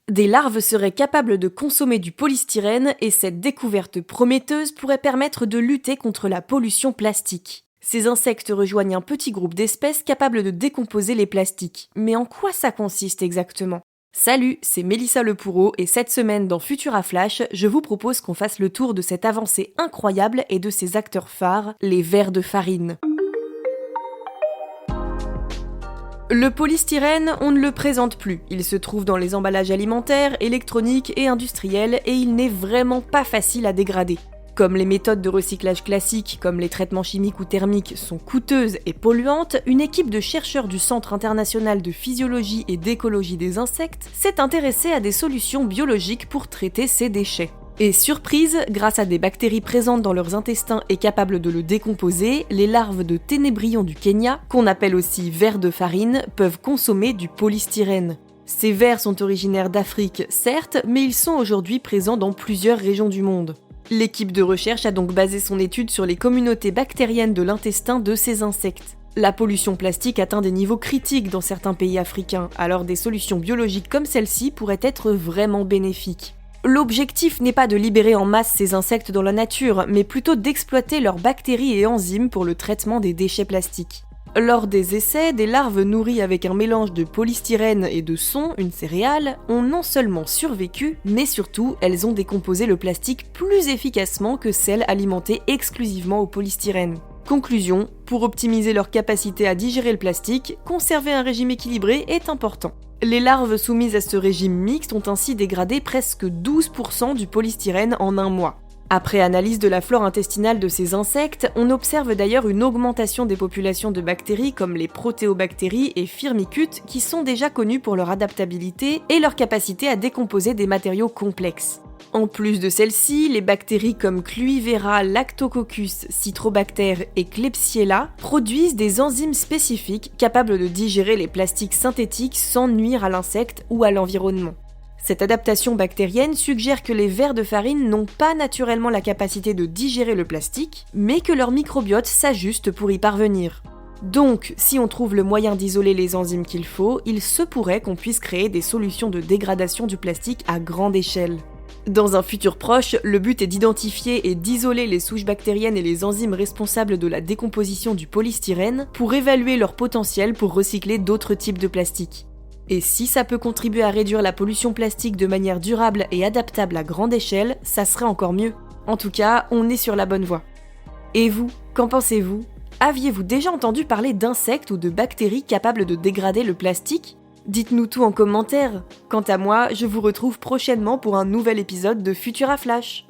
Des larves seraient capables de consommer du polystyrène et cette découverte prometteuse pourrait permettre de lutter contre la pollution plastique. Ces insectes rejoignent un petit groupe d'espèces capables de décomposer les plastiques. Mais en quoi ça consiste exactement ? Salut, c'est Mélissa Lepoureau et cette semaine dans Futura Flash, je vous propose qu'on fasse le tour de cette avancée incroyable et de ses acteurs phares, les vers de farine. Le polystyrène, on ne le présente plus. Il se trouve dans les emballages alimentaires, électroniques et industriels et il n'est vraiment pas facile à dégrader. Comme les méthodes de recyclage classiques, comme les traitements chimiques ou thermiques, sont coûteuses et polluantes, une équipe de chercheurs du Centre international de physiologie et d'écologie des insectes s'est intéressée à des solutions biologiques pour traiter ces déchets. Et surprise, grâce à des bactéries présentes dans leurs intestins et capables de le décomposer, les larves de ténébrions du Kenya, qu'on appelle aussi vers de farine, peuvent consommer du polystyrène. Ces vers sont originaires d'Afrique, certes, mais ils sont aujourd'hui présents dans plusieurs régions du monde. L'équipe de recherche a donc basé son étude sur les communautés bactériennes de l'intestin de ces insectes. La pollution plastique atteint des niveaux critiques dans certains pays africains, alors des solutions biologiques comme celle-ci pourraient être vraiment bénéfiques. L'objectif n'est pas de libérer en masse ces insectes dans la nature, mais plutôt d'exploiter leurs bactéries et enzymes pour le traitement des déchets plastiques. Lors des essais, des larves nourries avec un mélange de polystyrène et de son, une céréale, ont non seulement survécu, mais surtout, elles ont décomposé le plastique plus efficacement que celles alimentées exclusivement au polystyrène. Conclusion, pour optimiser leur capacité à digérer le plastique, conserver un régime équilibré est important. Les larves soumises à ce régime mixte ont ainsi dégradé presque 12% du polystyrène en un mois. Après analyse de la flore intestinale de ces insectes, on observe d'ailleurs une augmentation des populations de bactéries comme les protéobactéries et firmicutes qui sont déjà connues pour leur adaptabilité et leur capacité à décomposer des matériaux complexes. En plus de celles-ci, les bactéries comme Cluivera, Lactococcus, Citrobacter et Klebsiella produisent des enzymes spécifiques capables de digérer les plastiques synthétiques sans nuire à l'insecte ou à l'environnement. Cette adaptation bactérienne suggère que les vers de farine n'ont pas naturellement la capacité de digérer le plastique, mais que leur microbiote s'ajuste pour y parvenir. Donc, si on trouve le moyen d'isoler les enzymes qu'il faut, il se pourrait qu'on puisse créer des solutions de dégradation du plastique à grande échelle. Dans un futur proche, le but est d'identifier et d'isoler les souches bactériennes et les enzymes responsables de la décomposition du polystyrène pour évaluer leur potentiel pour recycler d'autres types de plastiques. Et si ça peut contribuer à réduire la pollution plastique de manière durable et adaptable à grande échelle, ça serait encore mieux. En tout cas, on est sur la bonne voie. Et vous, qu'en pensez-vous ? Aviez-vous déjà entendu parler d'insectes ou de bactéries capables de dégrader le plastique ? Dites-nous tout en commentaire. Quant à moi, je vous retrouve prochainement pour un nouvel épisode de Futura Flash.